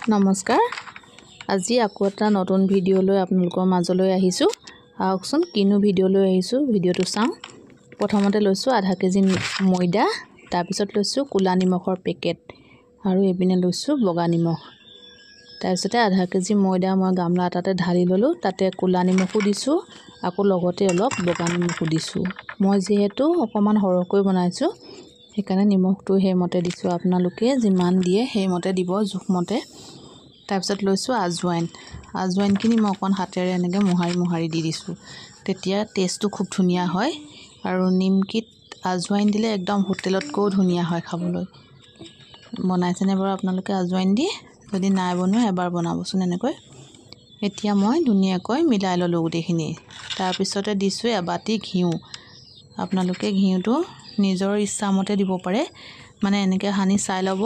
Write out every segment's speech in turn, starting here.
নমস্কাৰ আজি আকৌ এটা নতুন ভিডিঅ' লৈ আপোনালোকৰ মাজলৈ আহিছো আহকচোন কিনো ভিডিঅ' লৈ আহিছো ভিডিঅ'টো চাওঁ প্ৰথমতে লৈছো আধা কেজি ময়দা তাৰ পিছত লৈছো কুলা নিমখৰ পেকেট আৰু এপিনে লৈছো বগা নিমখ তাৰ পিছতে আধা কেজি ময়দা মই গামলা এটাতে ঢালি ললো তাতে কুলা নিমখো দিছো আকৌ লগতে অলপ বগা নিমখো দিছো মই যেহেতু অকমান হৰকৈ বনাইছো সেইকাৰণে নিমখটো হেমতে দিছো আপোনালোকে যিমান দিয়ে হেমতে দিব জুখমতে তাৰ পিছত লৈছো আজওয়াইনখিনি মই অকন হাতেৰে এনেকে মোহাৰি দি দিছো তেতিয়া টেষ্টটো খুব ধুনিয়া হয় আৰু নিমকিত আজওয়াইন দিলে একদম হোটেলতকৈ ধুনিয়া হয় খাবলৈ বনাইছেনে বাৰু আপোনালোকে আজওয়াইন দি যদি নাই বনোৱা এবাৰ বনাবচোন এনেকৈ এতিয়া মই ধুনিয়াকৈ মিলাই ললো গুটেখিনি তাৰ পিছতে দিছো এবাটি ঘিউ আপোনালোকে ঘিউটো নিজৰ ইচ্ছামতে দিব পাৰে মানে এনেকে হানি চাই লব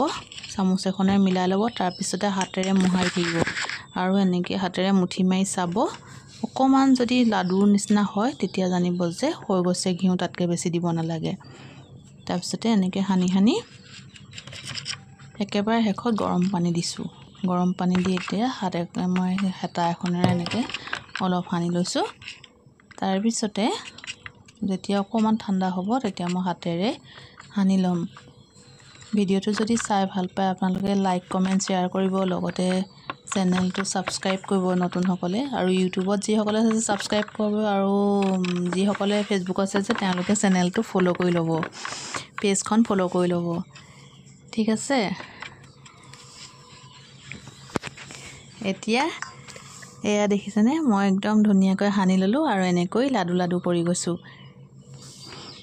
চামুচ এখনে মিলাই লব তাৰ পিছতে হাতেৰে মোহাৰি থাকিব আৰু এনেকে হাতেৰে মুঠি মাৰি চাব অকমান যদি লাডুৰ নিচিনা হয় তেতিয়া জানিব যে হৈ গৈছে ঘিউ তাতকে বেছি দিব নালাগে তাৰ পিছতে এনেকে হানি একেবাৰে হেখত গৰম পানী দিছো গৰম পানী দি এতিয়া হাতে মই হেতা এখনেৰে এনেকে অলপ হানি লৈছো তাৰ পিছতে যেতিয়া অকমান ঠাণ্ডা হ'ব তেতিয়া মই হাতেৰে হানি লম ভিডিঅ'টো যদি চাই ভাল পায় আপোনালোকে লাইক কমেন্ট শেয়াৰ কৰিব লগতে চেনেলটো সাবস্ক্ৰাইব কৰিব নতুন সকলে আৰু ইউটিউবত যি সকলে আছে সাবস্ক্ৰাইব কৰিব আৰু যি সকলে ফেসবুকত আছে তেওঁলোকে চেনেলটো ফলো কৰি লব পেজখন ফলো কৰি লব ঠিক আছে এতিয়া এয়া দেখিছেনে মই একদম ধুনিয়াকৈ হানি ললো আৰু এনেকৈ লাডু কৰি গৈছো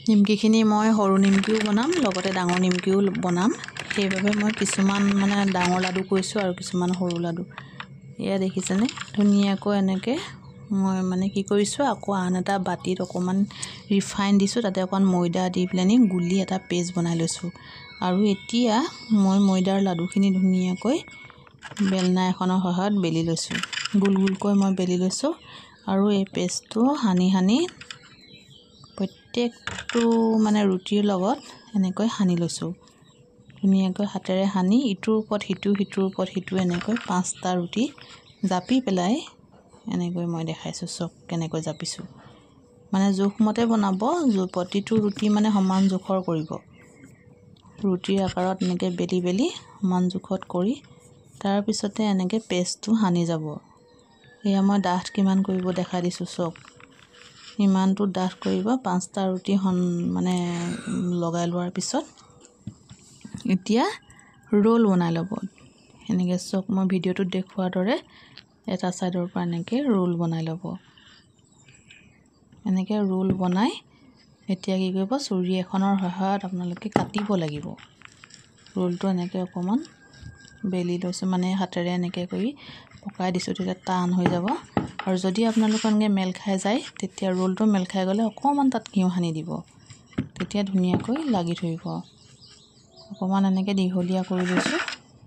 নিমকিখিনি মই হৰু নিমকিও বনাম লগতে ডাঙৰ নিমকিও বনাম সেইভাবে মই কিছুমান মানে ডাঙৰ লাডু কৰিছো আৰু কিছুমান হৰু লাডু এয়া দেখিছেনে ধুনিয়াকৈ এনেকে মই মানে কি কৰিছো আকৌ আন এটা বাটিত অকমান ৰিফাইন দিছো তাতে অকন ময়দা দি প্লেনি গুলি এটা পেষ্ট বনাই লৈছো আৰু এতিয়া মই ময়দাৰ লাডুখিনি ধুনিয়াকৈ বেলনা এখনৰ সহায়ত বেলি লৈছো গুলকৈ মই বেলি লৈছো আৰু এই পেষ্টটো হানি প্ৰত্যেকটো মানে ৰুটিৰ লগত এনেকৈ হানি লৈছো ধুনিয়াকৈ হাতেৰে হানি ইটোৰ ওপৰত হিটো এনেকৈ পাঁচটা ৰুটি জাপি পেলাই এনেকৈ মই দেখাইছো সব কেনেকৈ জাপিছো মানে জোখমতে বনাব প্ৰতিটো ৰুটি মানে সমান জোখৰ কৰিব ৰুটিৰ আকাৰত এনেকৈ বেলি সমান জোখত কৰি তাৰ পিছতে এনেকৈ পেষ্টটো হানি যাব এয়া মই ডাঠ কিমান কৰিব দেখাই দিছো সব ইমানটো ডাঠ কৰিব পাঁচটা ৰুটি মানে লগাই লোৱাৰ পিছত এতিয়া ৰোল বনাই লব এনেকৈ সব মই ভিডিঅ'টোত দেখুৱাৰ দৰে এটা সাইডৰ পৰা এনেকৈ ৰোল বনাই লব এনেকৈ ৰোল বনাই এতিয়া কি কৰিব চুৰি এখনৰ সহায়ত আপোনালোকে কাটিব লাগিব ৰোলটো এনেকৈ অকমান বেলি লৈছো মানে হাতেৰে এনেকৈ কৰি পকাই দিছো তেতিয়া টান হৈ যাব আৰু যদি আপোনালোকৰ এনেকৈ মেল খাই যায় তেতিয়া ৰোলটো মেল খাই গলে অকমান তাত ঘিউ হানি দিব তেতিয়া ধুনিয়াকৈ লাগি ধৰিব অকমান এনেকৈ দীঘলীয়া কৰি লৈছো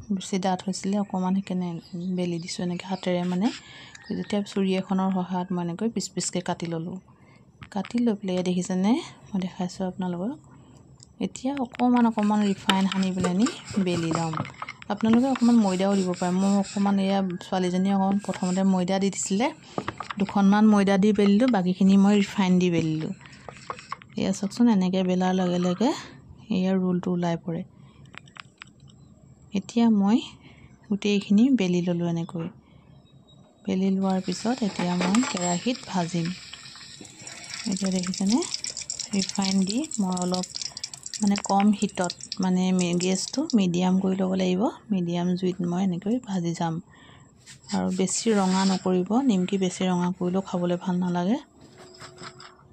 বেছি ডাঠ হৈছিলে অকমান হেকেনে বেলি দিছো এনেকৈ হাতেৰে মানে যেতিয়া চুৰি এখনৰ সহায়ত মই এনেকৈ পিচকে কাটি ললো কাটি লৈ পেলাই দেখিছেনে মই দেখাইছো আপোনালোকক এতিয়া অকমান ৰিফাইন হানি পেলানি বেলি লম আপোনালোকে অকমান ময়দাও দিব পাৰে মই অকমান এয়া ছোৱালীজনী অকমান প্ৰথমতে ময়দা দি দিছিলে দুখনমান ময়দা দি বেলিলো বাকিখিনি মই ৰিফাইন দি বেলিলো এয়া চাওকচোন এনেকৈ বেলাৰ লগে এয়া ৰোলটো ওলাই পৰে এতিয়া মই গুটেইখিনি বেলি ললো এনেকৈ বেলি লোৱাৰ পিছত এতিয়া মই কেৰাহীত ভাজিম এতিয়া দেখিছেনে ৰিফাইন দি মই অলপ মানে কম হিটত মানে গেছটো মিডিয়াম কৰি ল'ব লাগিব মিডিয়াম জুইত মই এনেকৈ ভাজি যাম আৰু বেছি ৰঙা নকৰিব নিমকি বেছি ৰঙা কৰিলেও খাবলৈ ভাল নালাগে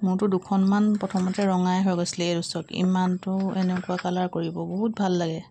মোৰটো দুখনমান প্ৰথমতে ৰঙাই হৈ গৈছিলে এই ৰুচক ইমানটো এনেকুৱা কালাৰ কৰিব বহুত ভাল লাগে